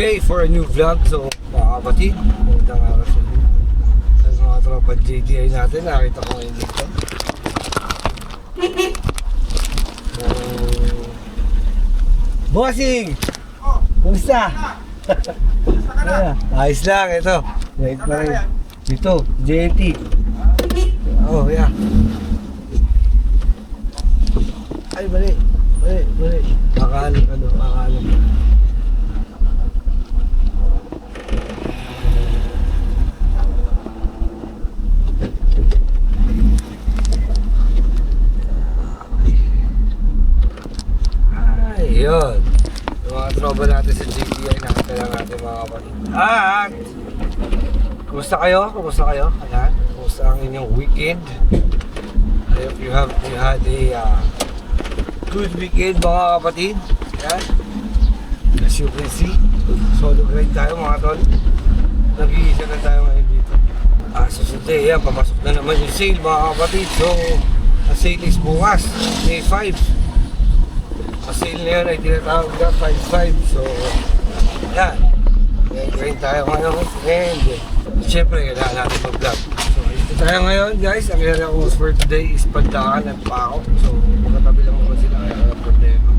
day for a new vlog. So mga kapatid, magandang araw sa inyo. Sa mga tropa JDI natin, nakita ko ngayon dito. Bossing! Kumusta? Ayos lang, ito. Wait pa rin. Dito, JNT. Oh, yeah. Ay, bali. Bali. Makalam. Yun. Yung mga tropa natin sa GPI, nakita lang natin mga kapatid. At kumusta kayo? Ayan. Kumusta ang inyong weekend? I hope you had a good weekend mga kapatid. Ayan. As you can see, solo grind tayo mga tol. Nag-iisa na tayo ngayon dito. So today, yan, papasok na naman yung sale mga kapatid. So, ang sale is bukas, May 5. Ang sale na yun ay tinatawag na 5-5. So, yan. Grind tayo ngayon. And, syempre, kailangan natin mag-vlog. So, ito tayo ngayon guys. Ang area ko for today is Pandakan at Pako. So, magkatabi lang naman sila. Kaya wala problema.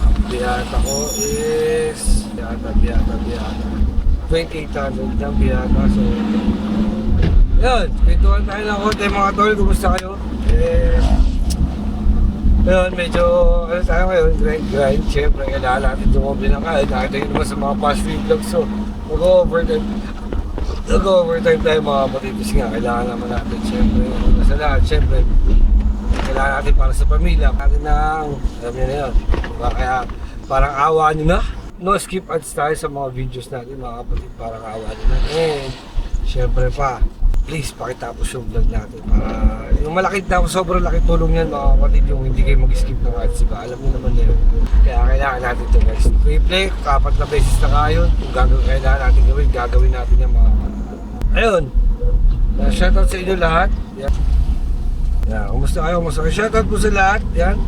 Ang biyata ko is biyata 2800 ng biyata. So, yun. Pintuan tayo ng konti mga tol. Kumusta kayo? Ngayon, medyo, tayo ngayon, grind. Siyempre, kailangan natin dumobli ng kahit. Nakita nyo naman sa mga past few vlogs. So, mag-overtime tayo mga kapatid. Kasi nga, kailangan naman natin. Siyempre, sa lahat, siyempre, kailangan natin para sa pamilya. Natin ng, alam nyo na yun. Diba? Kaya, parang awa nyo na. No skip ads tayo sa mga videos natin mga kapatid. Parang awa nyo na. And, siyempre pa, please pakitapos yung vlog natin para yung malaki na sobrang laki tulong yan mga kapatid yung hindi kayo mag-skip ng ads, diba? Alam niyo naman na yun. Kaya kailangan natin ito guys. Replay, 4 na beses na kayo. Kung kailangan natin gagawin natin yung mga ayun. Shoutout sa inyo lahat. Yan. Kumusta kayo? Shoutout po sa lahat. Yan.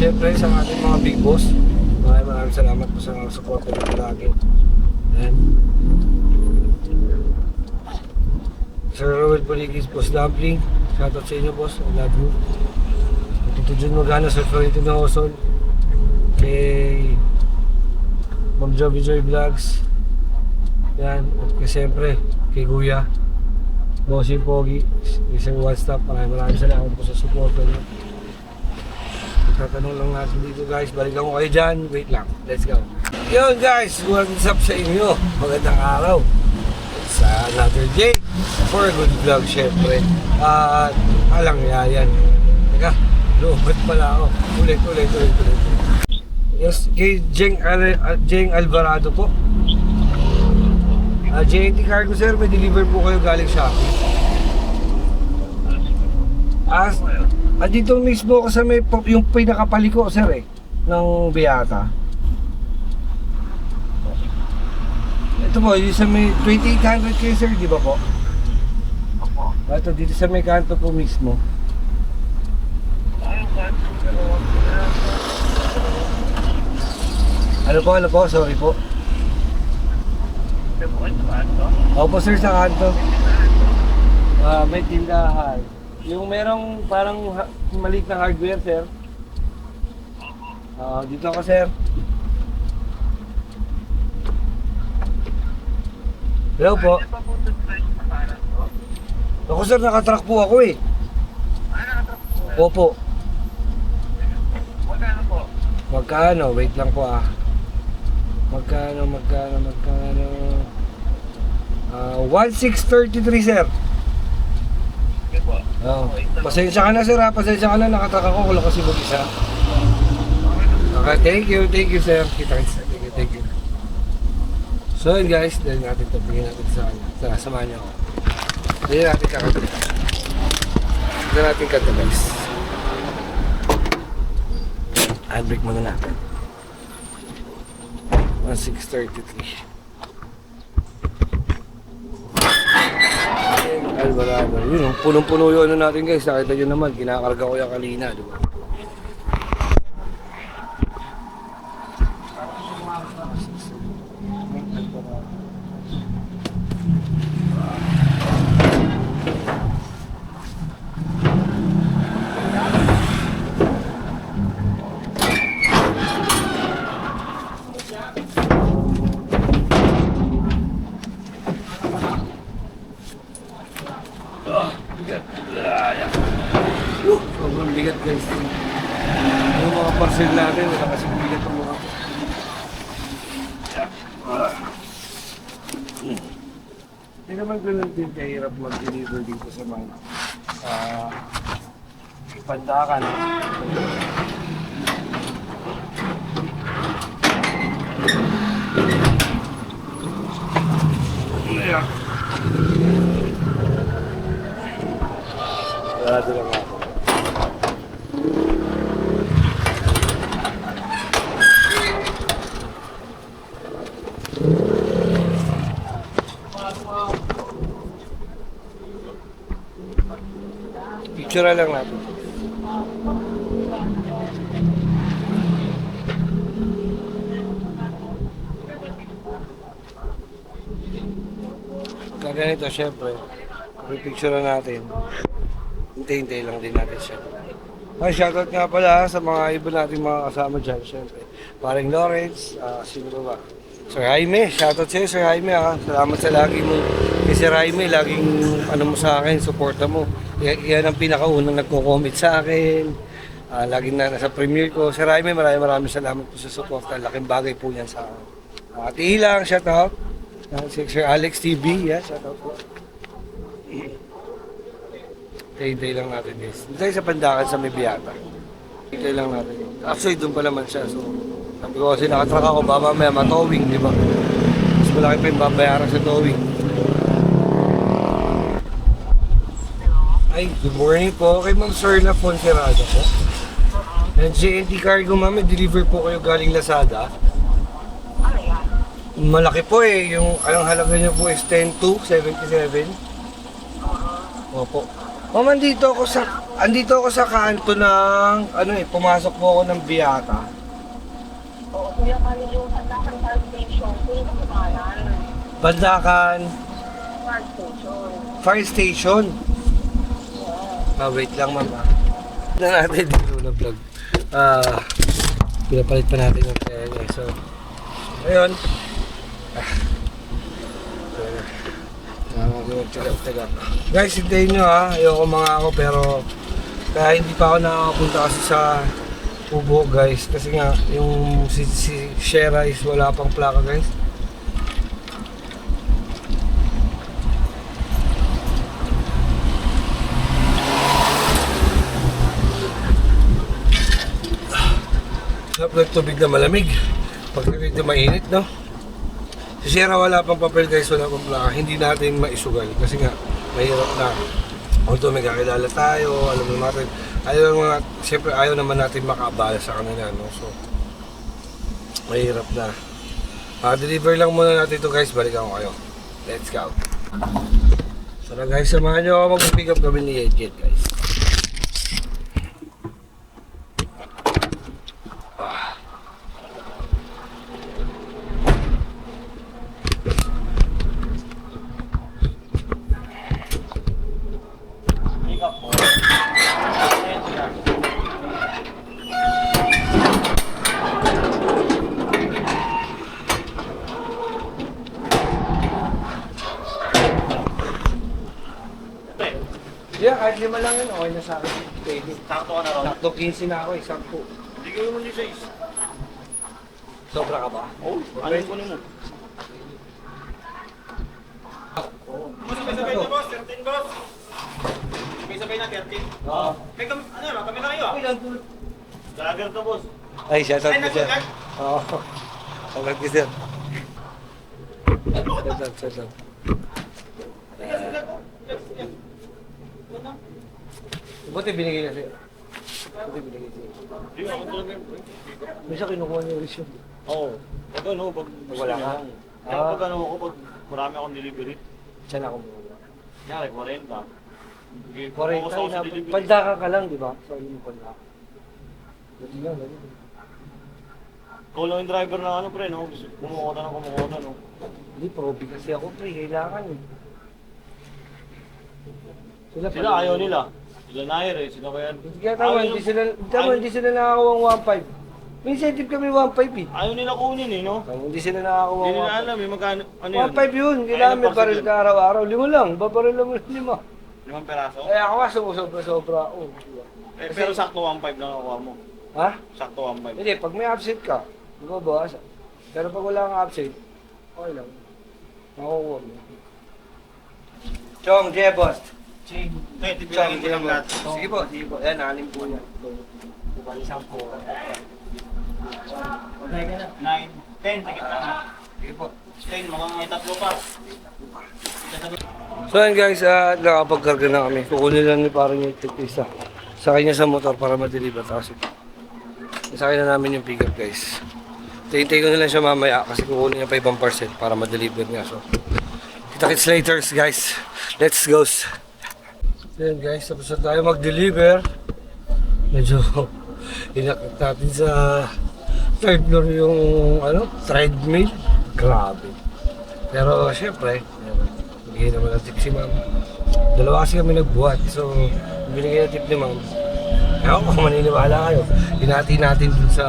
Siyempre sa ating mga big boss. Maraming salamat po sa support nyo lagi. Yan. Sir Roel Poligis, Boss Dumpling. Shoutout sa inyo, boss. I love you. Tito Jun Magana, Sir Florentino Hosol. Kay Ma'am Joby Joy Vlogs. Yan. At siyempre, kay Kuya. Bossy Pogi. Isang one stop. Maraming salamat po sa support nyo. Tatanong lang natin dito guys. Balikan ko kayo dyan. Wait lang. Let's go. Yun guys. What's up sa inyo? Magandang araw. Sa another day for a good vlog syempre. At alang yan. Teka, loobat pala ako. Ulit. Yes, kay Jeng Alvarado po. JNT Cargo sir, may deliver po kayo galing Shopee. Dito mismo kasi may yung pinakapaliko sir ng Beata. Ito po, yung sa may 2800 kayo sir, di ba po? Opo. Ito, dito sa may kanto po mismo. Ano po? Sorry po. Opo sir, sa kanto. May tindahan. Yung merong parang maliit na hardware sir. Dito ako sir. Hello po. Ako sir, nakatrack po ako Opo. Magkano po? Magkano? Wait lang po Magkano? 1633 sir. Okay po. Pasensya ka na sir pasensya ka na, nakatrack ako, wala kasi mag-isa. Okay, thank you sir. Thank you. So yun guys, dahil natin ito, bigyan natin sa kanya. Samahan niyo ako. Dahil natin kakanta. Dahil natin kanta guys. Handbrake muna natin. 1633. Alvarado. Yun, punong-puno yun natin guys. Nakita nyo naman, kinakarga ko yung kanina, di ba? Sobrang bigat guys. Yung mga parcel natin, wala kasing bigat ang mga. Hindi naman ganun din kahirap mag-deliver dito sa mga pandakan. Yeah. Sarado lang ako. Picture lang natin. Kaya ganito, syempre, pipicture natin. Hintay-hintay lang din natin siya. Ay, shoutout nga pala sa mga iba nating mga kasama dyan, syempre. Paring Lawrence, sino ba? Sir Jaime, shoutout sa'yo, Sir Jaime ha. Salamat sa lagi mo. Kay Sir Jaime, laging ano mo sa akin, suporta mo. Yan ang pinakaunang nagko-comment sa akin. Laging nasa premiere ko. Sir Jaime, maraming salamat po sa suporta. Laking bagay po yan sa akin. Tihilang, shoutout. Si Sir Alex TV, yeah, shoutout po. Hintay lang natin guys. Hintay sa Pandakan sa Mibiyata. Hintay lang natin. Actually, doon pa naman siya. So, sabi ko kasi nakatrack ako, baba may matowing, di ba? Mas malaki pa yung babayaran sa towing. Ay, good morning po. Kay Ma'am Serna Fonserrada po. And GNT Cargo, ma'am, deliver po kayo galing Lazada. Malaki po eh. Yung anong halaga niyo po is 10,277. Opo. Ma'am, andito ako sa kanto ng, pumasok po ako ng Biata. Oo, kuya, kami yung Pandakan Fire Station. Kuya, kamalan. Pandakan Fire Station. Fire Station. Wait lang, ma'am. Na natin dito na vlog. Pinapalit pa natin yung kaya niya. So, ayun. Guys, hintayin nyo ha. Ayoko mga ako pero kaya hindi pa ako nakakapunta kasi sa Ubo guys. Kasi nga yung si Shera is wala pang plaka guys. Sarap ng tubig na malamig. Pag medyo mainit, no? Si Sierra wala pang papel guys, wala pang plaka. Hindi natin maisugal kasi nga mahirap na. Although may kakilala tayo, alam mo natin. Siyempre ayaw naman natin makaabala sa kanila, no? So, mahirap na. Deliver lang muna natin ito guys, balikan ko kayo. Let's go. So na guys, samahan nyo ako mag-pick up kami ni Edget guys. Yeah, kahit 5 lang yun, okay na sa akin. Pwede. Sakto ka na ron. Sakto 15 na ako, isang po. Hindi ko naman yung size. Sobra ka ba? Oo, ano yung kunin mo? Sabay-sabay na boss, 13 boss. Sabay-sabay na 13. Oo. May kami na kayo ah. Okay lang po. Galagar to boss. Ay, shoutout Ay, ko sir. nagsugat? Oo. Shoutout ko sir. Shoutout. Buti binigay na sa'yo. Buti binigay sa'yo. Hindi ako talaga yun. May siya kinukuha niyo rin siya. Oo. Pag ano, pag Wala ka? Kaya pag ano ako, pag marami akong delivery. Siya na ako muna. Kaya 40. 40 na. Pandaka ka lang, di ba? So, yun mo pandaka. Buti lang, ganun. Ikaw lang yung driver ng ano, pre, no? Kumukuha no? Hindi, probi kasi ako, pre. Kailangan eh. Sila ayaw nila. Sila nair eh, sila kaya... Kaya tama, hindi sila nakakuha ng 1.5. May incentive kami 1.5 eh. Ayaw nila kunin eh, no? Hindi sila nakakuha Hindi ng nila alam eh, magkano, ano yun? 1.5 yun. Kailangan may baril ka araw-araw. 5 lang. Babaril lang mo 5. 5 peraso? Kaya ako nga sumusobra-sobra ako. Pero sakto 1.5 lang nakuha mo. Ha? Sakto 1.5. Hindi, pag may absent ka, bumabawasan. Pero pag wala kang absent, okay lang. Makukuha mo. Chong, Jebos. Eh, tibigyan ko lang lahat. Sige po, sige po. Yan, 6 po yan. Isang po. 9, 10, tikit lang ha. Sige po. 10, mga tatlo pa. So yan guys, nakapagkarga na kami. Kukunin lang ni parang yung isa. Sa kanya sa motor para ma-deliver. Tapos sakay na namin yung pickup guys. Hintay ko na lang siya mamaya kasi kukunin niya pa ibang parcel para ma-deliver niya. So, kita-kits later guys. Let's go. So yan guys, tapos na tayo mag-deliver. Medyo inakit natin sa third floor yung treadmill. Grabe. Pero syempre, bigyan naman ng tip si ma'am. Dalawa kasi kami nagbuhat. So, binigyan ng tip ni ma'am. Ewan ko kung maniniwala kayo. Hinati natin dun sa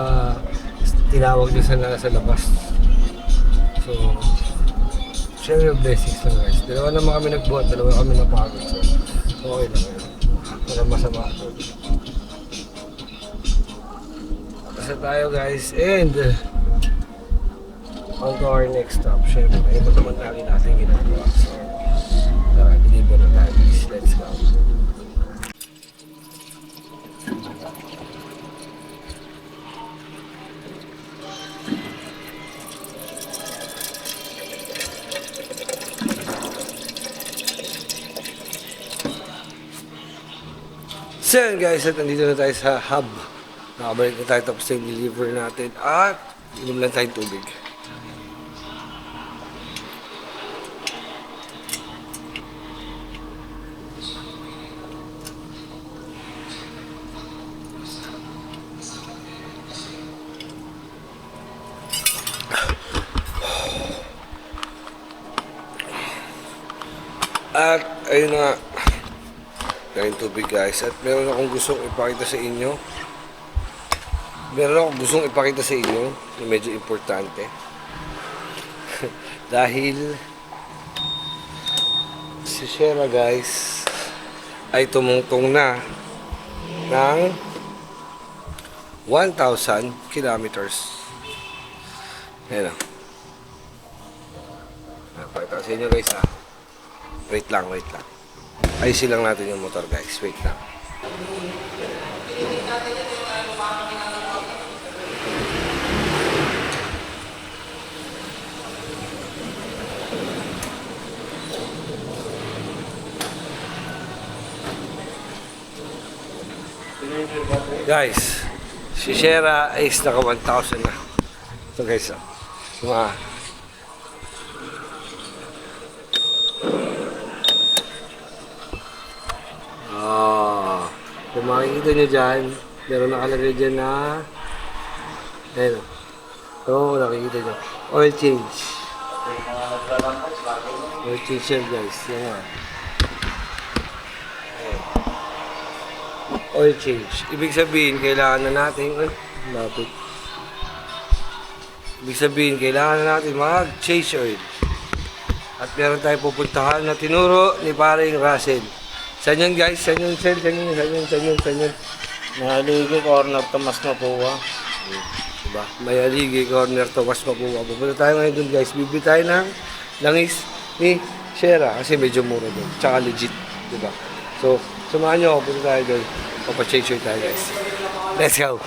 tinawag dun sa labas. So, share your blessings lang guys. Dalawa naman kami nagbuhat. Dalawa kami napagod. So, okay lang yun. Walang masama. Tapos na tayo guys. And, on to our next stop. Siyempre, ito naman lagi natin ginagawa. So, tara, deliver na tayo guys. Let's go. So yun guys, at nandito na tayo sa hub. Nakabalik na tayo tapos yung deliver natin at inom lang tayong tubig. At ayun na nga, tayong tubig guys. At meron akong gustong ipakita sa inyo. Meron akong gustong ipakita sa inyo na medyo importante. Dahil si Shera guys ay tumungtong na ng 1,000 kilometers. Ayan o. Napakita sa inyo guys ha. Wait lang. Ayusin lang natin yung motor guys. Wait lang. Guys, si Shera is naka 1,000 na. Ito guys, kung makikita nyo dyan, meron nakalagay dyan na ayun o, nakikita nyo, oil change yan guys, yan nga oil change, ibig sabihin kailangan na natin mag-change oil at meron tayo pupuntahan na tinuro ni paring Russell. Saan yun guys? Saan yun? Nahaligi, corner, Tomas Mapua. Diba? May aligi, corner, Tomas Mapua. Pupunta tayo ngayon dun guys. Bibili tayo ng langis ni Shera kasi medyo mura dun. Tsaka legit. Diba? So, samahan nyo ako. Punta tayo dun. Papachange tayo guys. Let's go!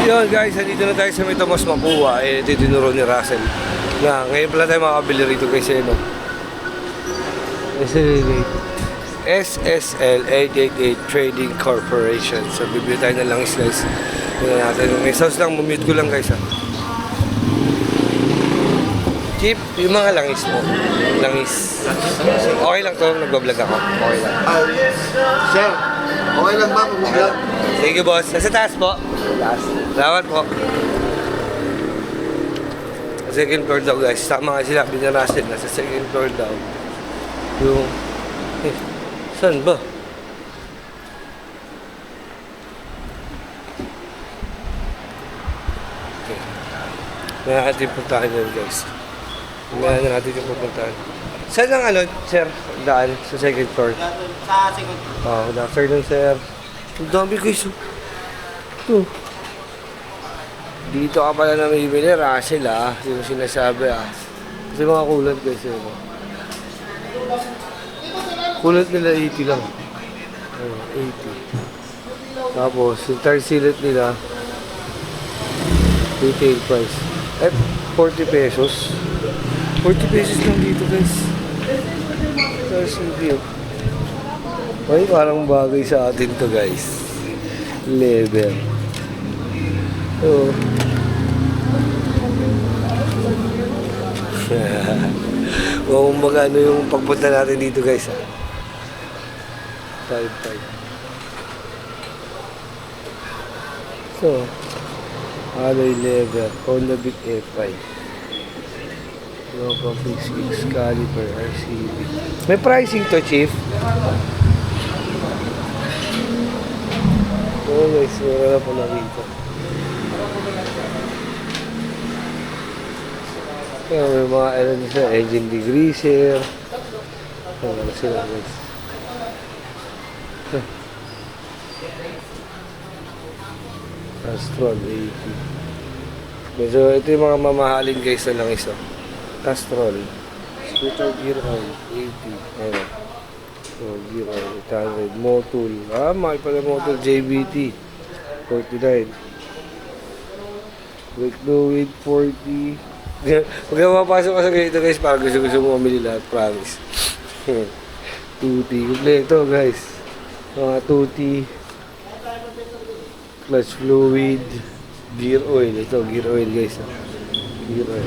Yun guys, nandito na tayo sa may Tomas Mapua. Ito tinuro ni Russell. Ngayon pala tayo makakabili rito kay Seno. SSL 888 Trading Corporation. So, bibili tayo ng langis guys. Tignan natin. May sauce lang, mumute ko lang guys ha. Chip, yung mga langis mo. Langis. Okay lang to, nagbablog ako. Okay lang. Sir, okay lang ba mag-vlog? Thank you boss. Nasa taas po. Taas. Salamat po. Second floor daw guys. Tama nga sila, binarasin na sa second floor daw. Yung... Eh, saan ba? Okay. May natin puntahan yun guys. May natin yung pupuntahan. Saan ang ano, sir? Daan sa second floor? Sa second. Oh, good afternoon, sir. Ang dami guys. Ito. Dito ka pala namimili, Russell ah. Yung sinasabi ah. Kasi mga kulat guys yun. Kulat nila 80 lang. Oh, 80. Tapos, yung third sillet nila, retail price. Eh, 40 pesos. 40 pesos lang dito guys. Tapos yung ay, parang bagay sa atin to guys. Leather. Oh. O magano yung pagpunta natin dito guys ha. 5-5. So, alloy leather, Honda Beat F5. Local Physics, Caliper, RCB. May pricing to, Chief? Oo guys, meron na pala dito. Kaya may mga engine degreaser. Ano sila guys. Castrol 80. Medyo ito yung mga mamahalin guys na lang isa. Castrol. Scooter gear oil 80. Ayun. So, gear oil 800. Motul. Ah, mahal pala Motul JBT 49. Brake fluid 40. Huwag na mapasok ka sa ganito guys para gusto mo mamili lahat, promise. Tuti. Kompleto guys. Mga tuti. Clutch fluid. Gear oil. Ito, gear oil guys. Gear oil.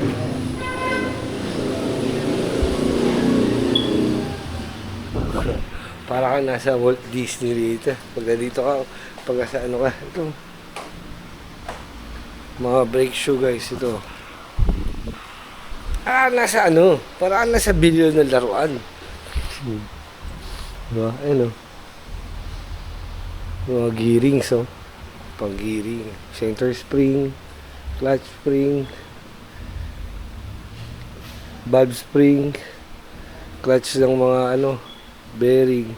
Para kang nasa Walt Disney dito. Pag dito ka, pag sa ano ka. Ito. Mga brake shoe guys. Ito. Ah, nasa ano? Parang nasa bilyon na laruan. Diba? Ano? Mga gearings, oh. Pang-gearing. Center spring. Clutch spring. Valve spring. Clutch ng mga ano. Bearing.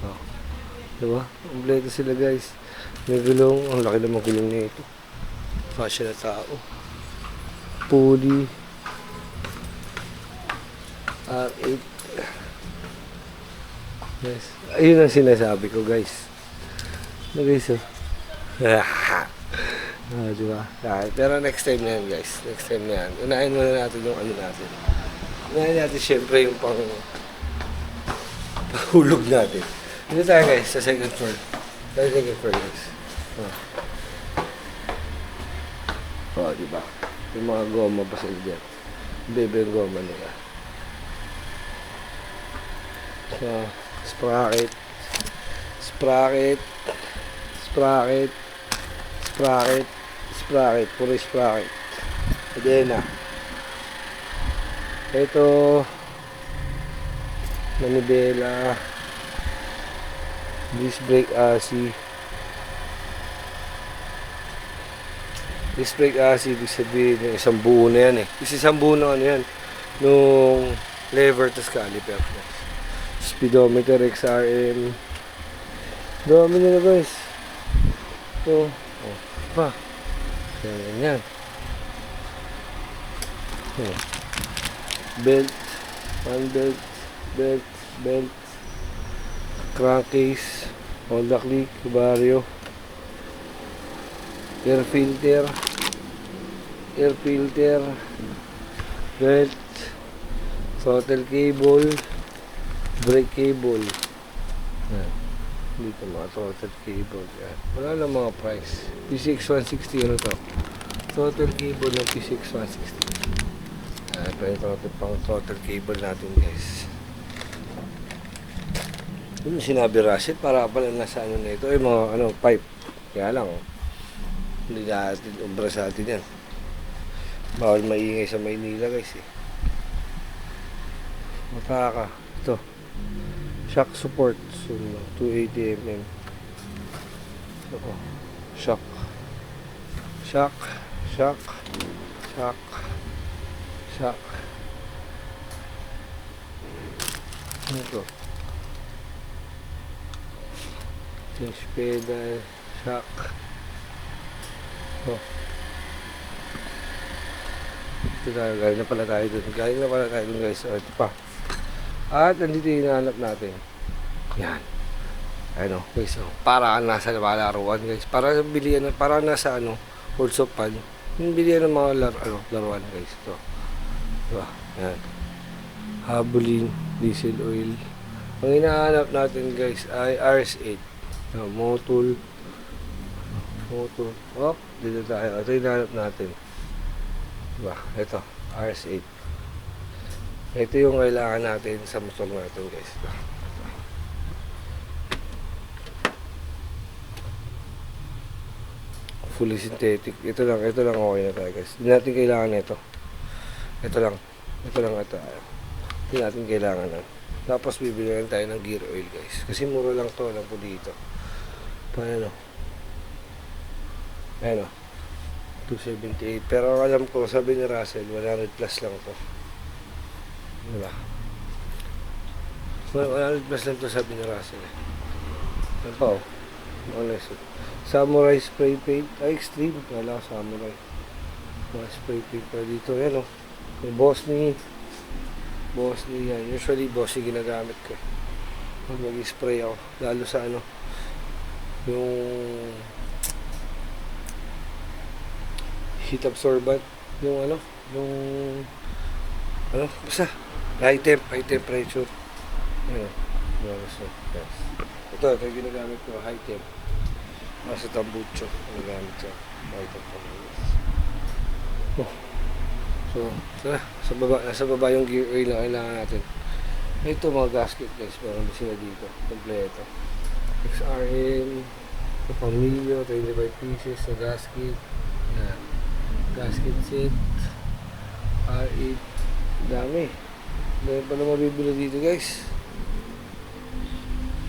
Oh. Diba? Kompleto sila guys. May gulong. Ang laki naman gulong na ito. Fashion na tao. Pulley. R8. Yes. Ayun ang sinasabi ko guys. Na guys oh. Diba? Pero next time na yan guys. Next time na yan. Unahin muna natin yung ano natin. Unahin natin syempre yung pahulog natin. Dito tayo guys sa second floor. Sa second floor guys. Oh, diba? Yung mga goma pa sila dyan. Bebe yung goma nila. So, sprocket, sprocket, sprocket, sprocket, sprocket, puro sprocket. Adena. Ito, manibela, disc brake AC. Disc brake AC, ibig sabihin yung isang buo na yan eh. Isang buo na ano yan, nung lever tas caliper. Speedometer XRM. Dami nila guys. So, oh, pa. Yan. Belt. One belt. Crankcase. Honda Click. Vario. Air filter. Belt. Throttle cable. Brake cable. Yan. Dito mga throttle cable. Yan. Wala lang mga price. P6160 ano to? Throttle cable ng P6160. Yan. Ito yung pang throttle cable natin guys. Yung sinabi Russell para pala nasa ano na ito. Yung mga pipe. Kaya lang. Hindi natin umbra sa atin yan. Bawal maingay sa Maynila guys eh. Mataka. Ito. Shock support. So, 280mm. Ito. Shock. Shock. Shock. Shock. Shock. Ito. Change pedal. Shock. Oh. Ito tayo, galing na pala tayo dun. Galing na pala tayo dun guys. So, ito pa. At nandito yung hinahanap natin. Yan. Ano, guys. So, para nasa larawan guys. Para bilihan, para nasa ano, also pan. Yung bilihan ng mga laruan guys. Ito. Diba? Yan. Habuling diesel oil. Ang hinahanap natin guys ay RS8. Motul. Motul. Oh, dito tayo. Ito yung hinahanap natin. Diba? Ito, RS8. Ito yung kailangan natin sa motor natin guys. Diba? Fully synthetic. Ito lang okay na tayo guys. Hindi natin kailangan ito. Ito lang ito. Hindi natin kailangan na. Tapos bibili lang tayo ng gear oil guys. Kasi mura lang to, alam po dito. Paano? Ayan o. 278. Pero alam ko, sabi ni Russell, 100 plus lang to. Diba? 100 plus lang to sabi ni Russell. Ano pa o? Honest. Samurai spray paint. Ay, extreme. Wala ko samurai. Mga spray paint pa dito. Ayan o. Yung boss ni yan. Usually boss yung ginagamit ko. Pag mag-spray ako. Lalo sa ano. Yung heat absorbent, yung basta high temperature. Ayun. Yes. Ito yung ginagamit ko, high temp. Nasa tambucho, ginagamit ko. High temp. Oh. So, nasa baba yung gear oil na kailangan natin. Ito mga gasket guys, parang sila dito, kompleto. XRM, Pamilyo, 25 pieces na gasket. Yan. Gasket set. R8. Dami. Dahil pa na mabibili dito guys.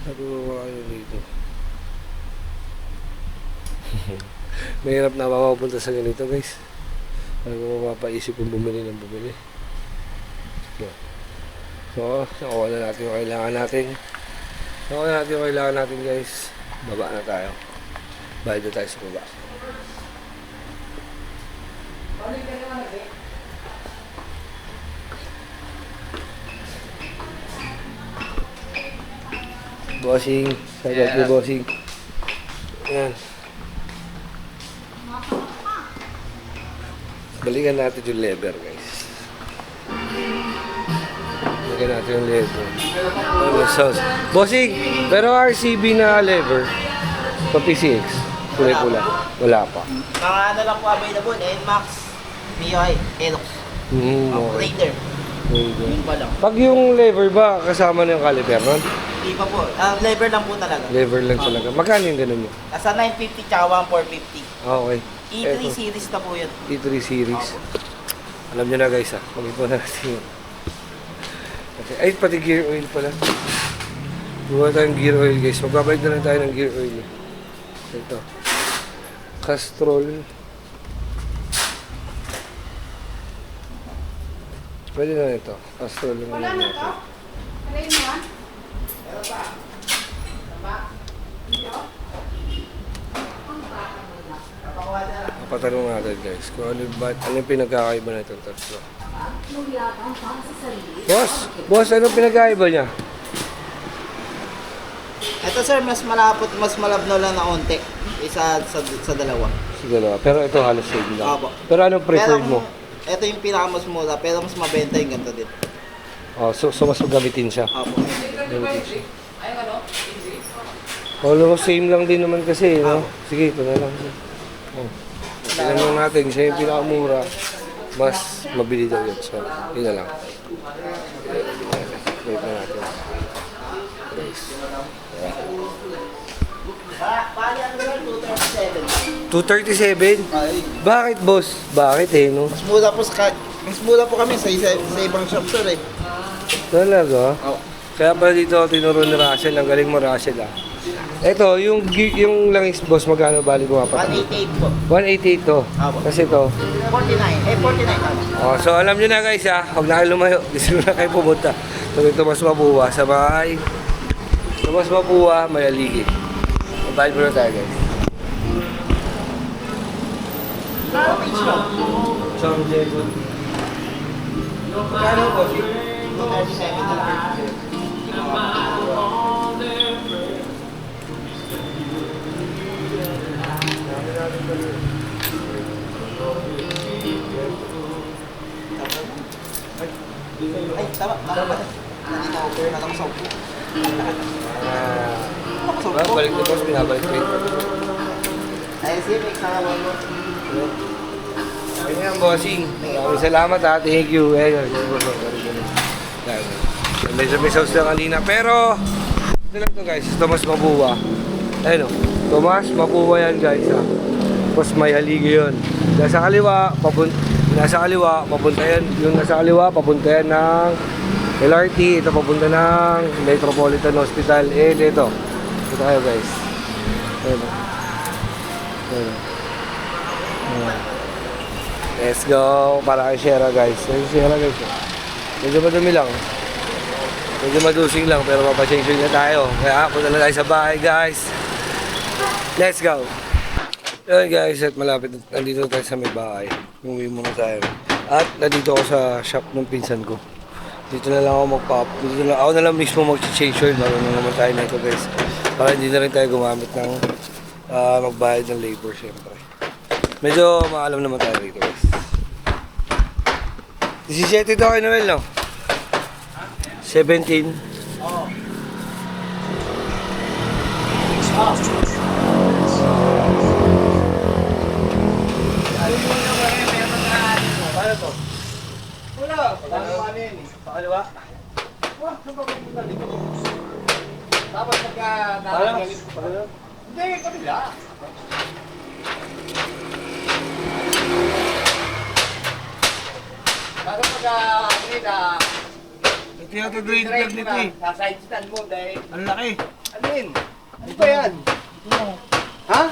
Nagawa kayo dito. Mahirap na mapapunta sa ganito guys. Ano mapapaisip kung bumili ng bumili. So, nakuha na natin yung kailangan natin. Guys. Baba na tayo. Bayad na tayo sa baba. Bossing. Sagot ni bossing. Ayan. Balikan natin yung lever guys. Balikan natin yung lever. Bossing, pero RCB na lever. Pa PCX. Kulay-pula. Wala pa. Mga ano lang po available, NMAX, MIUI, Elox, Okay. Raider. Yun pa lang. Pag yung lever ba kasama na yung caliper nun? Hindi pa po. Lever lang po talaga. Lever lang talaga. Magkano yung ganun yun? Nasa 950 tsaka 1450. Okay. E3 Eto. series na po yun. E3 series. Alam nyo na guys mag-ipon na natin yun. Okay. Ay, pati gear oil pala. Buha tayong gear oil guys. Magbabayad na lang tayo ng gear oil. Ito. Castrol. Pwede na ito. Castrol lang Wala natin. na to? Wala yun mo? Patanong natin guys kung ano yung pinagkakaiba na itong tatlo. Boss, ano pinagkaiba niya? Ito sir, mas malapot, mas malabnaw lang na onte. Isa sa dalawa. Sige dalawa. Pero ito halos same lang. Opo. Pero anong preferred mo? Ito yung pinakamas mura, pero mas mabenta yung ganito din. Oh, so mas magamitin siya. Opo. Gamitin siya. Almost same lang din naman kasi, no? Sige, ito na lang. Oh. Tingnan mo natin, siya yung pinakamura. Mas mabili daw yun. So, yun na lang. Wait na natin. Guys. Bali ano yun, 237. 237? Ay, Bakit, boss? Bakit eh, no? mas mura po kami sa ibang shop sir eh. Talaga? Oh. Kaya pala dito ako tinuro ni Russell. Ang galing mo, Russell, ah. Ito, yung langis, boss, magkano bali mo nga 188 po. 188 to. Apo. Kasi ito. 49 tama. Oh, so alam nyo na guys, ha. Huwag na kayo lumayo. Gusto na kayo pumunta. So ito, mas mabuwa sa bahay. Ito, mas mabuwa, may aligi. Mabayad mo na tayo, guys. San Diego. Magkano po? 37 Ay, tama. Nandito ako pero nakasaw po. Balik na boss, binabalik ko ito. Ay, sige, may kasama mo. Ganyan, bossing. Maraming salamat, ha. Thank you. Medyo may sauce lang kanina. Pero, ito lang to guys. Tomas Mabuwa. Ayun o. Tomas Mabuwa yan guys, ha. Tapos may haligi yun. Nasa kaliwa, papunta yan. Yung nasa kaliwa, papunta yan ng LRT. Ito papunta ng Metropolitan Hospital. And ito. Ito tayo guys. Ayun o. Ayun o. Let's go. Para kay Shera guys. Shera guys. Medyo madumi lang. Medyo madusing lang pero mapasensyon na tayo. Kaya punta na tayo sa bahay guys. Let's go. Yun guys, at malapit. Nandito tayo sa may bahay. Umuwi muna tayo. At nandito ako sa shop ng pinsan ko. Dito na lang ako ako na lang mismo mag-change oil. Marunong naman tayo na ito guys. Para hindi na rin tayo gumamit ng magbayad ng labor syempre. Medyo maalam naman tayo rito guys. 17 ito kay Noel, no? 17. Oo. Paano to? Wala. Paano yan eh? Sa kaliwa? Wah, saan ba pupunta dito? Tapos Paano? Hindi, kabila. Pero Ito yung ito drain plug nito eh. sa side stand mo dahil... Ang laki. Ano yun? Ano ba yan? Ha?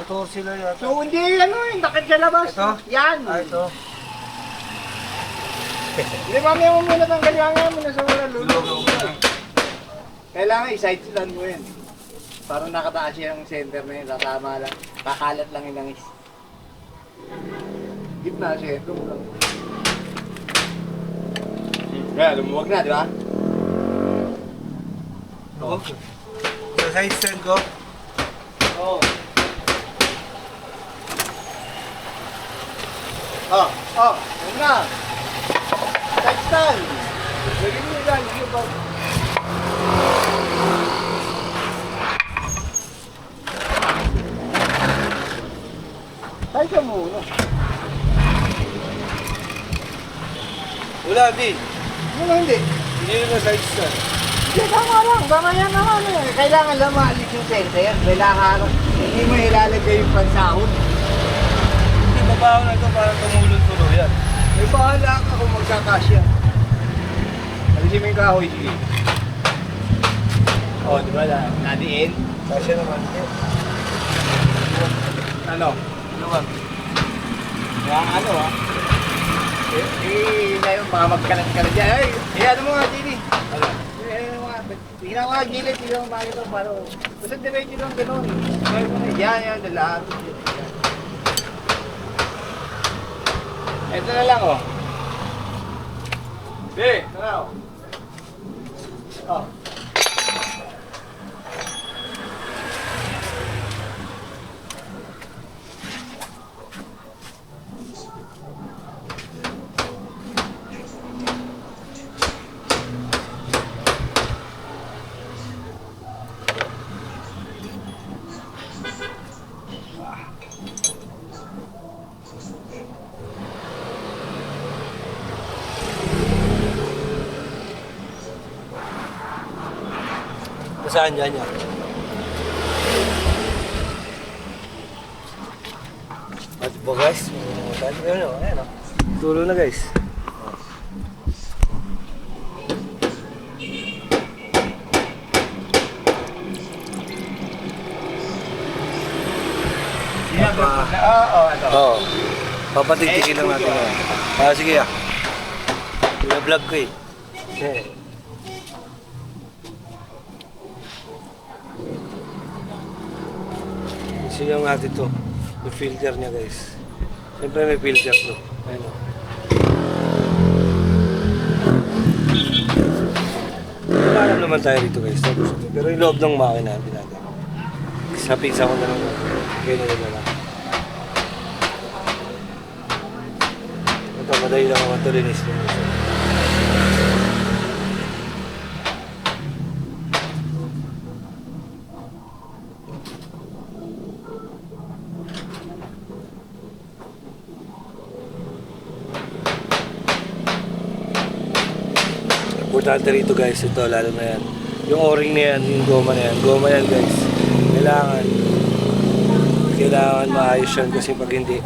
14 lang yata. So hindi ano eh, nakit sa labas. Ito? Yan. Ito. Hindi mamaya mo muna tanggalin mo na sa wala lululo. Kailangan i-side stand mo yan. Parang nakataas yung center na yun, tatama lang. Kakalat lang yung langis. Gitna siya, ito mo lang. Kaya lumuwag na, di ba? Oo. Sa side stand ko. Oo. Huwag na. Side stand. Lagyan mo yan, hindi ba? Side ka muna. Wala din. Ano hindi? Hindi na side stand. Hindi, tama lang. Tama yan naman eh. Kailangan lang maalis yung center. Kailangan hindi mo ilalagay yung pansahod. Hindi babaw na ito para tumulong-tuloy yan. May bahala ka kung magkakasya. Alisin mo yung kahoy, sige. O, di ba? Nadiin? Kasya naman. Ano? Luwag. Ano ah? Na yung mga magkalat-kalat dyan. Ay, ano mo nga, Gini? Ano? Ano mo nga, tingnan mo nga, Gini, tingnan mo bakit ito, paro. Basta diretso lang ganun. Yan, lahat. Ito na lang, oh. Ito na, oh. Oh. Saan dyan yan? Bo guys, ayan o. Tulo na guys. Oo. Papatigtikin lang natin yan. Sige ah. Pina-vlog ko eh. Sigaw natin to. Yung filter niya guys. Siyempre may filter to. Ayun o. Alam naman tayo rito guys. Pero yung loob ng makina hindi natin. Sa pizza ko na lang. Ganyan na lang. Ito madali lang naman ito linis. Importante rito guys, ito lalo na yan. Yung o-ring na yan, yung goma na yan guys. Kailangan maayos yan kasi pag hindi,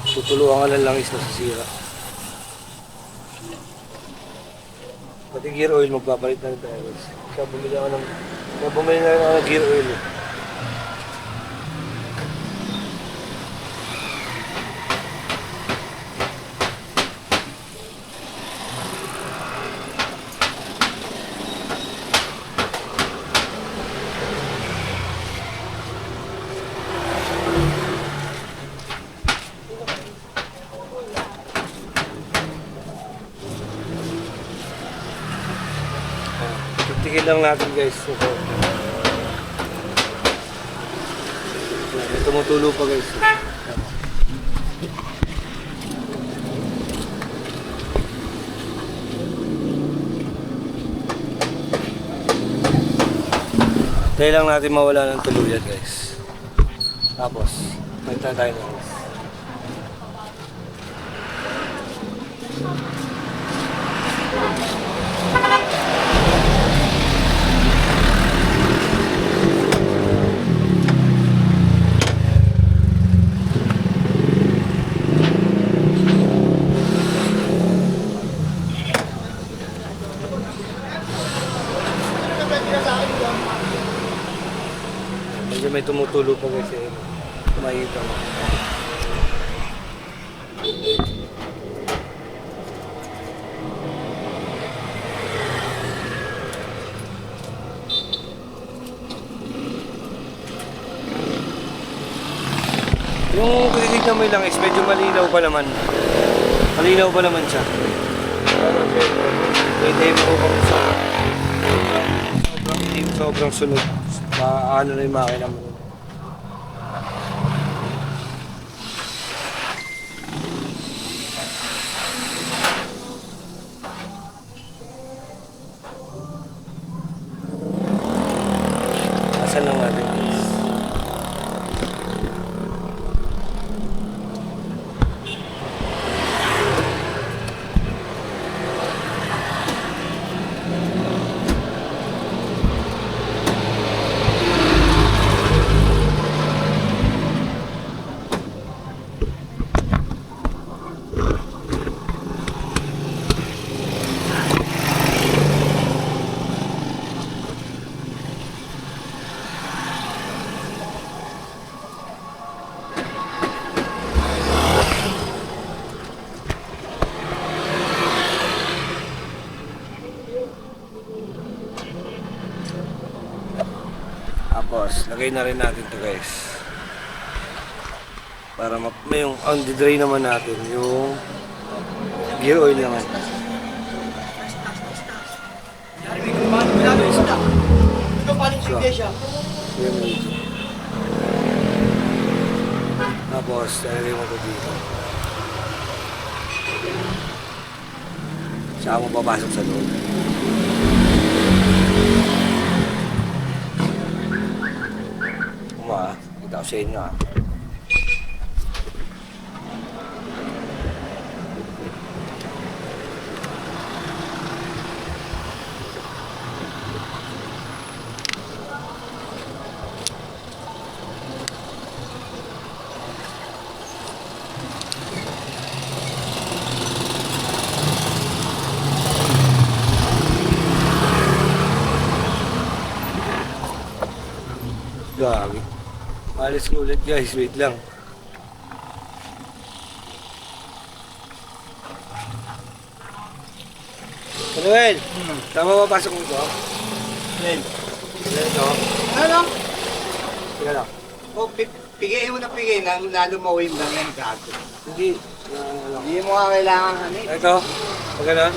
tutuluan ka ng langis na sisira. Pati gear oil, magpapalit na rin tayo guys. Kaya bumili na rin ako ng gear oil eh. Tigil lang natin guys. Ito. May tumutulo pa guys. Tayo lang natin mawala ng tuluyan guys. Tapos, magta tayo na guys. Medyo may tumutulo pa guys eh. Kumakita mo. Yung titignan mo lang is medyo malinaw pa naman. Malinaw pa naman siya. Pwede mo kung sobrang sunod. Ano na yung makina mo. Asan lang natin guys? Tapos, lagay na rin natin to guys. Para may yung on the dry naman natin, yung gear oil naman. Tapos, lalagay mo ito dito. Saka mo papasok sa loob. Kita ko sa inyo ah. Alis ko ulit guys, wait lang. Manuel, tama ba pasok mo ito? Yan. Ito. Ano? Teka lang. O, pigiin mo na pigiin. Lalo mawim lang yan, gago. Hindi. Hindi mo nga kailangan hanip. Ito. Pag gano'n.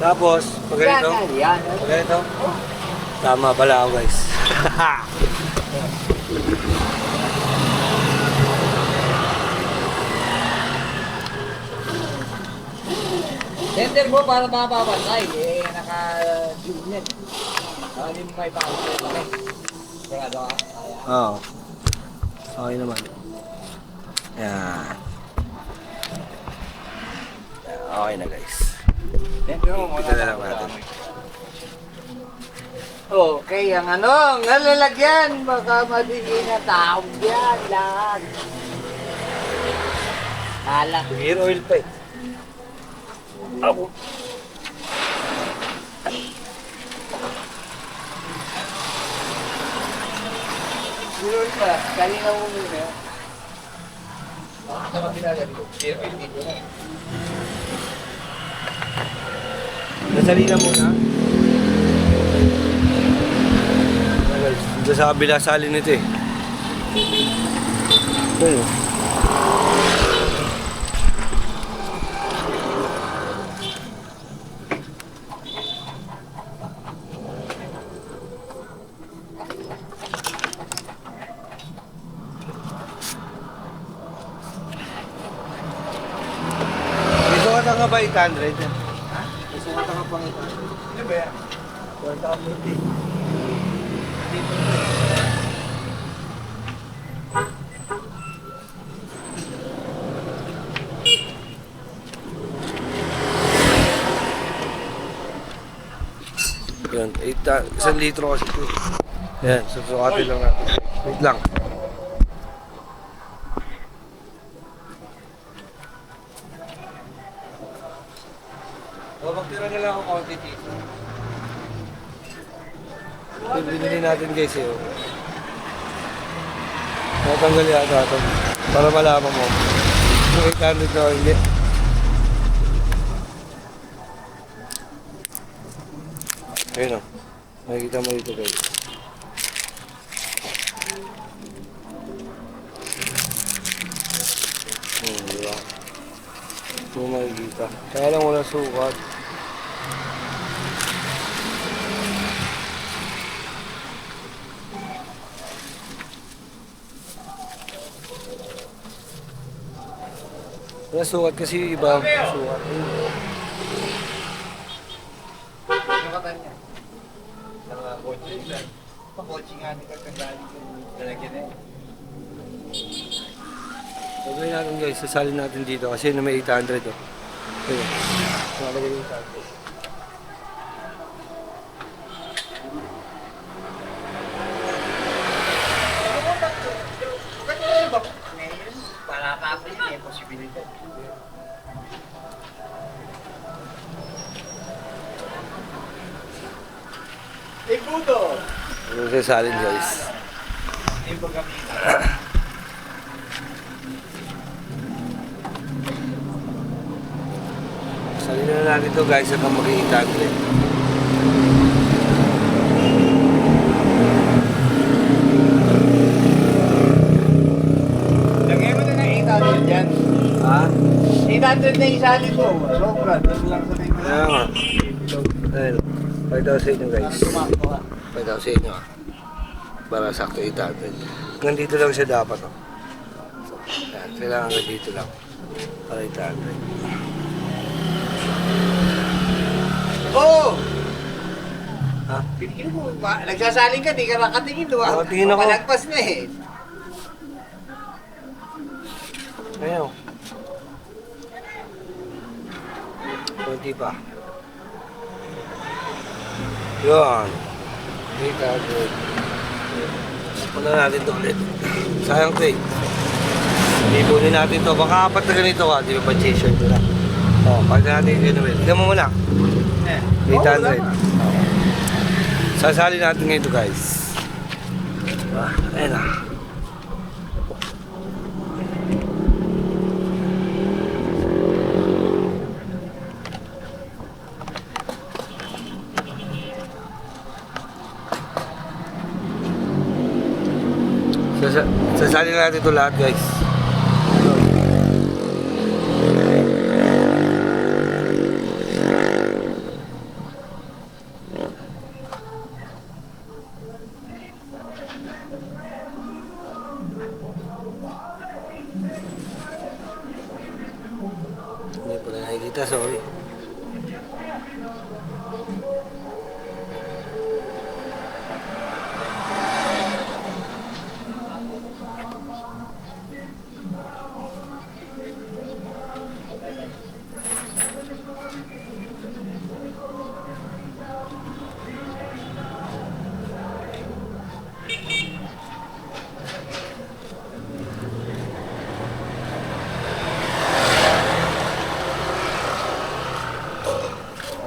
Tapos, pag ganito. Yan. Pag ganito. Tama pala ako guys. Center mo para mapapantay. Eh, naka-unit. Hindi mo may pakapantay pa rin. Sigurado ka? Kaya. Oo. Okay naman. Yan. Okay na guys. Center mo muna. Kita na lang natin. Okay, ang ano, ang lalagyan. Baka madigin na tao yan. Lahat. Alak. Gear oil pa eh. Ako. Siguro pa, kanina mo muna. Sa kapila dito. Zero dito na. Nasalina muna. Guys, dito sa kabila salin nito eh. Ayun. May sukatan ka ba 800? Ha? May sukatan ka pang 800? Ano ba yan? Sukatan ka 50. Yan, 1 litro kasi ito. Yan, susukatin lang natin. Wait lang. O, magtira na lang ako konti dito. Ito binili natin guys eh. Oh. Natanggal yata ito. Para malaman mo. Kung 800 na o hindi. Ayun o. Makikita mo dito guys. Diba? Ito makikita. Kaya lang wala sukat. Wala sukat kasi yung iba sukat. Sukatan niya. Kotse. Kotse nga ni kagaling yung lalagyan eh. Gagawin natin guys, sasalin natin dito kasi na may 800 oh. Ayun. Nakalagay yung 800. Para tapos yun eh, posibilidad. Eh, puto! Yung sasalin guys. Yung pagkakita. Salin na natin to guys hanggang maging 800. Lagay mo na ng 800 yan. Ha? 800 na isalin mo. Sobra. Doon lang sa may Kaya nga. Ayun. 5,000 yung guys. tumakbo ka. 5,000 nyo ah. Para sakto 800. Nandito lang siya dapat oh. So, yan. Kailangan ka dito lang. Para 800. Oo! Ha? Pinigil mo. Nagsasaling ka, di ka makatingin. Nakatingin ako. Palagpas na eh. Ayun. Kunti pa. Yun. 800. Punta natin ito ulit. Sayang ito eh. Ipunin natin ito. Baka apat na ganito ka. Di ba pa t-shirt ko na. O, pagka natin yun ulit. Tignan mo muna. 800. Sasali natin ngayon ito guys. Diba? Ayan na. Sasali na natin ito lahat guys. Hindi pa na nakikita, sorry.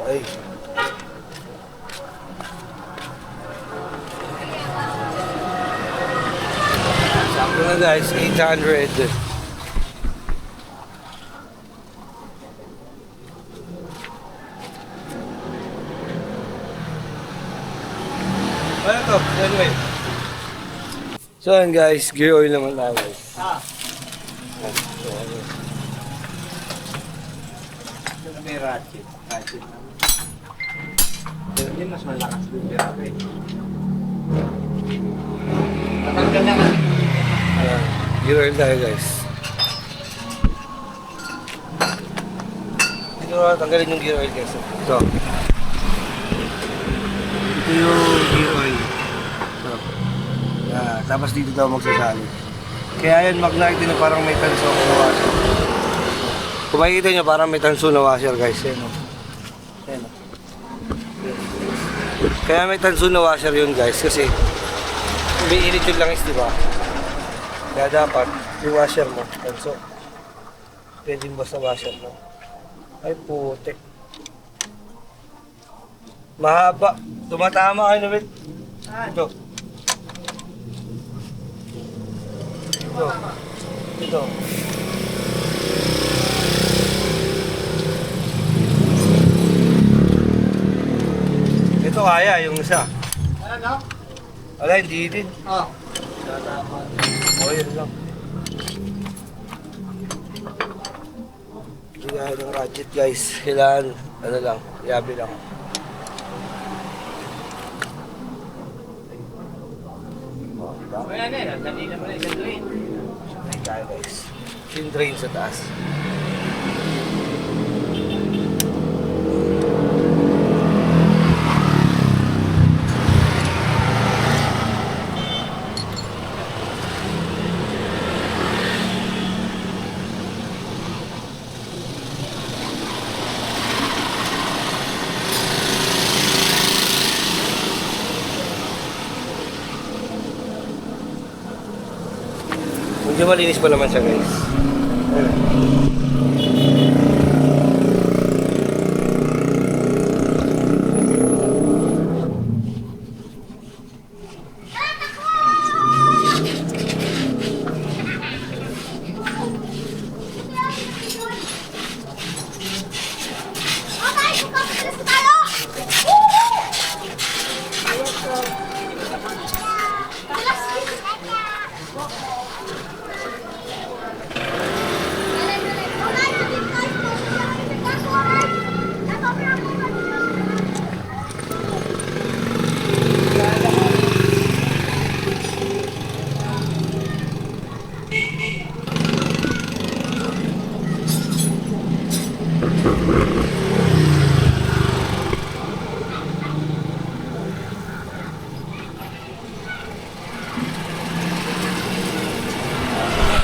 Ay. Sakto na guys, 800. Ano to? Anyway. So yan guys, gear oil naman tayo guys. So, ano. May ratchet. Ratchet naman. Pero yun, mas malakas din pero eh. Natanggal na kasi. Ayan, gear oil tayo guys. Dito na tanggalin yung gear oil guys. Ito. Ito yung gear oil. Ito. Tapos dito daw magsasali. Kaya yan Magnite na parang may tanso na washer. Kung makikita nyo parang may tanso na washer guys. Yan o. Yan o. Kaya may tanso na washer yun guys kasi umiinit yung langis diba? Kaya dapat yung washer mo, tanso. Pwede yung basta washer mo. Ay putik. Mahaba. Tumatama kayo naman. Ito. Ito. Ito. Ito kaya yung isa. Ano? Wala, hindi din. Oh. O, yun lang. Hindi kaya ng ratchet guys. Kailangan, ano lang, yabi lang. Wala na eh. Dali naman na gagawin. Ay, kaya guys. Yung drain sa taas. Medyo malinis pa naman siya guys.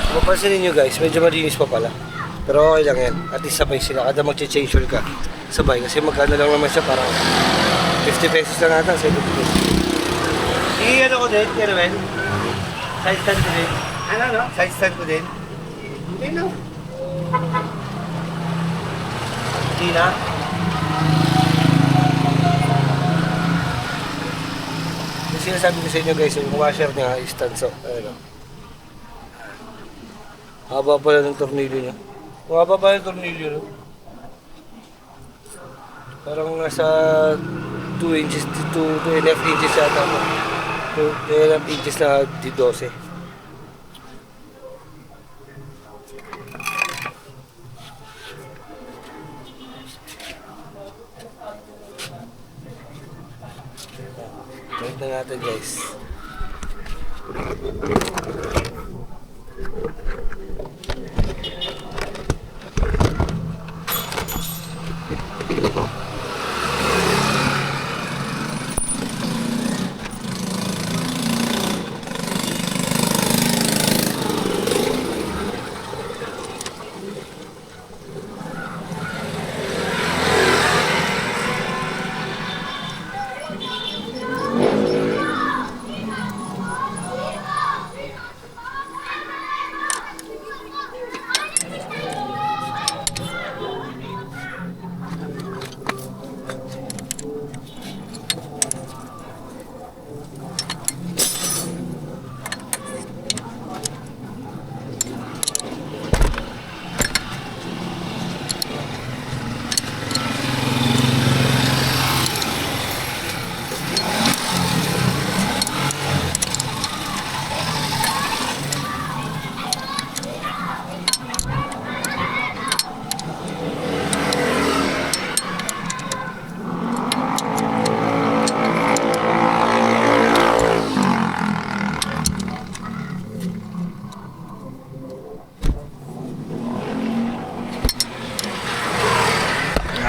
Mapansinin nyo guys, medyo malinis pa pala. Pero okay lang yan. At least sabay sila. Kada mag-change oil ka, sabay. Kasi magkano lang naman siya, parang 50 pesos lang ata, 70 pesos. I-ano ko din, ano men? Side stand ko din. Ano no? Side stand ko din. Hindi no. Hindi na. Yung sinasabi ko sa inyo guys, yung washer niya is tanso. Ayun o. Haba pala ng tornilyo niya. Haba pa yung tornilyo no? Parang nasa 2 inches, 2.5 inches yata. 2.5 inches na di 12. Tignan natin guys.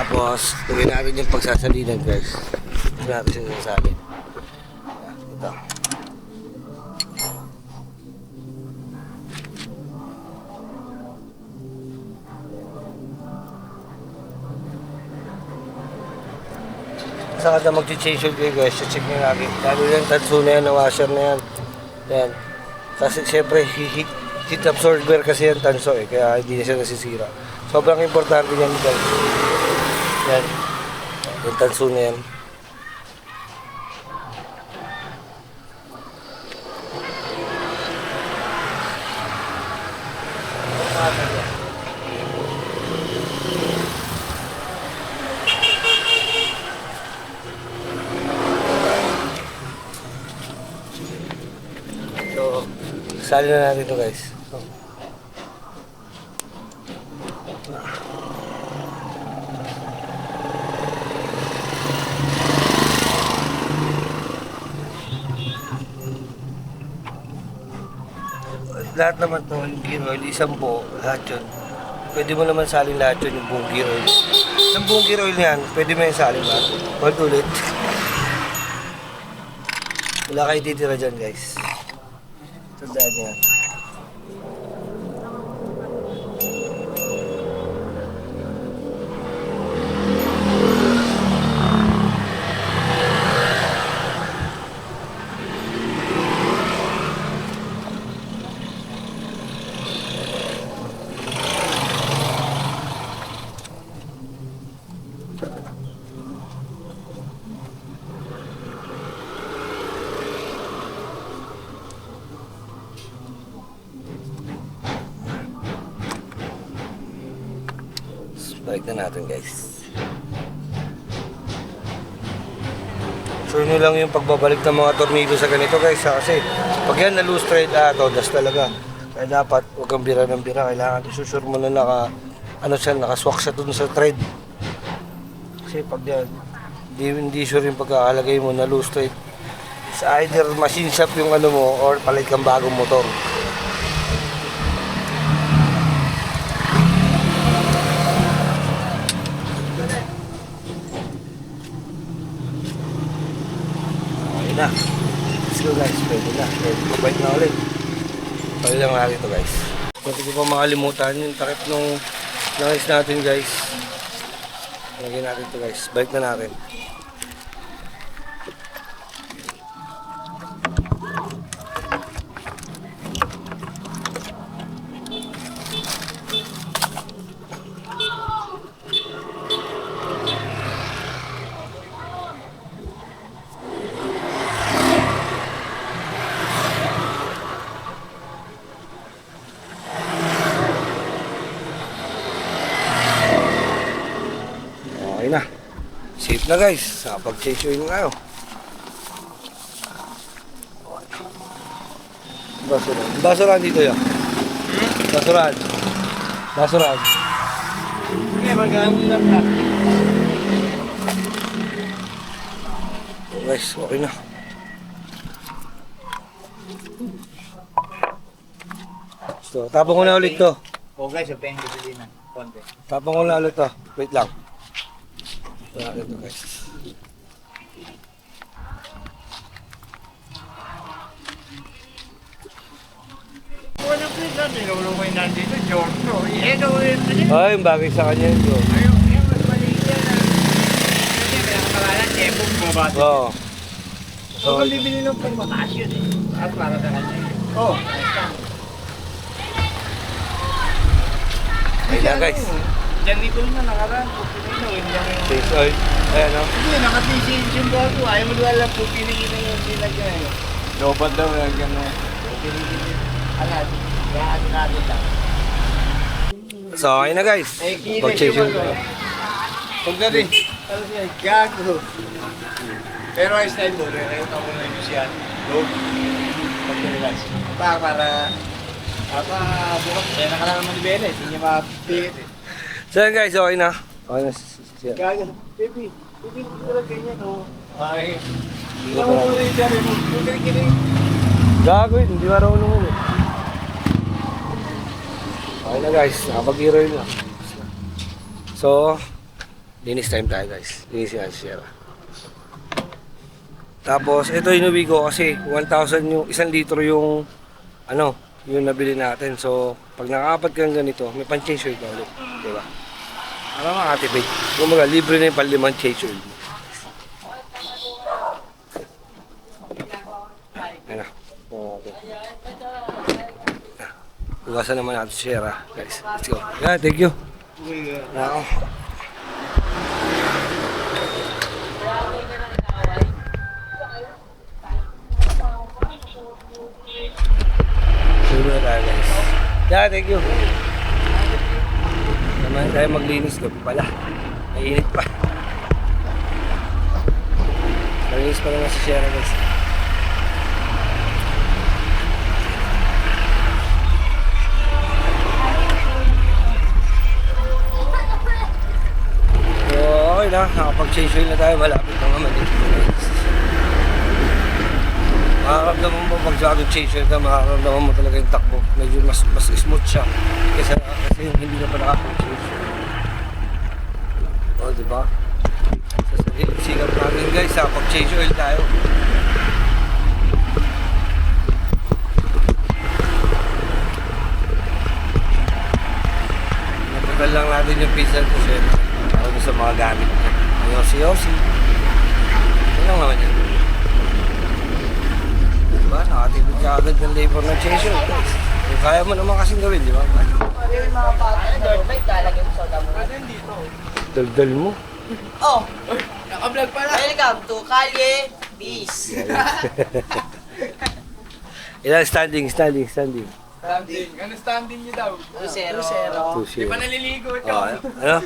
Tapos, lagyan natin yung pagsasalinan guys. Lagyan natin yung sasalin. Ito. Saan ka na mag-change oil kayo guys, check nyo lagi. Lalo yung tanso na yan, na washer na yan. Yan. Kasi siyempre, heat absorber kasi yung tanso eh, kaya hindi na siya nasisira. Sobrang importante yan guys. Yan. Yung tanso na yan. So, sali na natin ito guys. Lahat naman to, yung gear oil, isang buo, lahat yun. Pwede mo naman salin lahat yun, yung buong gear oil. Yung buong gear oil yan, pwede mo yung salin ba? Hold ulit. Wala kayo titira dyan guys. Tandaan nyo yan. Balik na natin guys. Sure nyo lang yung pagbabalik ng mga tornilyo sa ganito guys kasi pag yan na loose thread todas talaga. Kaya dapat huwag kang bira ng bira. Kailangan isusure mo na nakaswak siya dun sa thread. Kasi pag yan hindi sure yung pagkakalagay mo na loose thread. It's either machine shop yung ano mo or palit kang bagong motor. Na. Let's go guys, pwede na. Pwede na ulit. Pwede lang natin ito guys. Pwede ko pa makalimutan yung takip nung nangis natin guys. Lagyan natin ito guys. Balik na natin. Okay na. Safe na guys. Pag-change oil na tayo. Basuran. Basuran dito yun. Basuran. Basuran. Sige, magkano lang na. Guys, okay na. So, tapon ko na ulit to. O guys, yung pengen din na. Konti. Tapon ko na ulit to. Wait lang. Wala ito guys. Wala po yung dati. Nung may nandito, Giorgio. Ay, yung bagay sa kanya yun. Bro. Ayun, yung mas maliit yan. Kasi may nakakalalan, Jepong bumabati. Oo. So, kung bibili ng pang mataas yun eh. At para sa kanya. Oo. Ayun na guys. Diyan dito na nakaraan. Pupili na. Hindi lang yung... Face oil. Ayan o. Hindi, nakatising yung bago. Ayaw mo wala. Pupili na yung sinagyan eh. Dapat daw yung gano'n. Pupili na yung... Alat. Kaya ano natin lang. So, ayun na guys. Pag-change yun. Huwag na rin. Ano siya? Gago. Pero ayos na ito. Rekita mo na yung siya. Load. Pag-relax. Para bukas. Kaya nakalaman mo ni Bella. Hindi niya mapilit eh. So yun guys, okay na. Okay na siya. Gago. Baby. Baby, hindi ko lang ganyan oh. Ay. Hindi na mo muna yung dyan. Huwag ka rin kinig. Gago yun, hindi marunong yun eh. Okay na guys, nakapag-hero yun na. So, linis time tayo guys. Linis yan si Sierra. Tapos, ito inuwi ko kasi 1,000 yung, 1 litro yung, ano, yung nabili natin. So, pag nakaapat kang ganito, may pan-change oil ka ulit. Diba? Para makatipid. Kung mga libre na yung pan-limang change oil. Ayan na. Hugasan naman natin si Sierra, guys. Let's go. Yeah, thank you. Ako. Sulo na tayo, guys. Yeah, thank you. Naman tayo maglinis. Gabi pala. Mainit pa. Maglinis pa naman si Sierra, guys. Okay na, nakapag-change oil na tayo, malapit na naman dito guys. Makakaramdaman mo pag change oil ka, makakaramdaman mo talaga yung takbo. Medyo mas smooth siya kasi yung hindi na pa nakapag-change oil. O, diba? Sa sikap natin guys, nakapag-change oil tayo. Napagal lang natin yung pizza kasi ano sa mga gamit niya. Yosi. Ito lang naman yan. Diba? Nakatipid ka agad ng labor ng change oil, guys. Kung kaya mo naman kasing gawin, di ba? Yung mga bata, Lord, may talagay mo sa damo. Daldal mo. Oh! Naka-vlog pala. Welcome to Kalye Peace. Ilan standing. Standing. Ano standing niyo daw? 2-0. 2-0. Di pa naliligo, Oh, ano?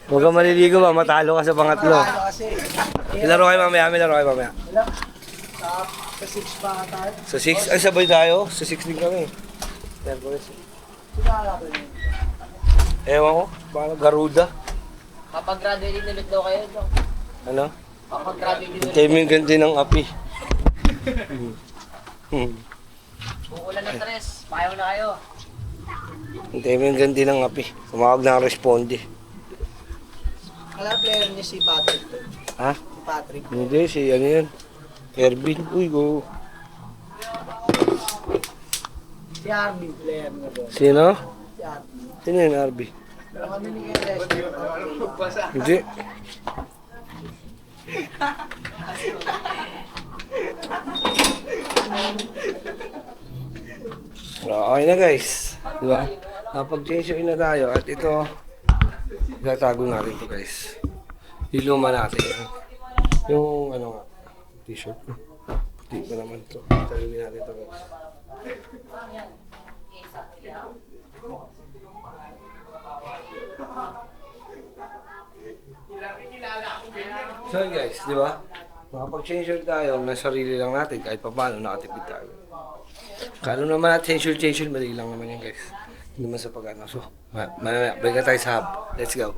Huwag ka maliligo ba? Matalo ka sa pangatlo. Ilaro kayo mamaya. Sa 6 pa tayo. Sa 6? Ay, sabay tayo. Sa 6 din kami. Ewan ko. Parang Garuda. Kapag graduate nilulit daw kayo, no? Ano? Kapag graduate nilulit. Hintay mo yung ganti ng api. Kung ulan ng stress, payaw na kayo. Hintay mo yung ganti ng api. Tumawag na ang responde. Alam, player niya si Patrick. Ha? Si Patrick. Hindi, si ano yun? Ervin. Uy, go. Si Arby, player niya doon. Sino? Si Arby. Sino yun, Arby? Pero kami ni Kaya Hindi. Okay na guys. Diba? Napag-change oil na tayo at ito itatago natin ito guys. Iluma natin. Yung ano nga, t-shirt. Puti pa naman ito. Talagin natin ito guys. So guys, di ba? Makapag-change oil tayo na sarili lang natin kahit pa paano nakatipid tayo. Kalo naman natin change oil, madali lang naman yan guys. Hindi naman sa pag-ano. So, mamaya, balik na tayo sa hub. Let's go.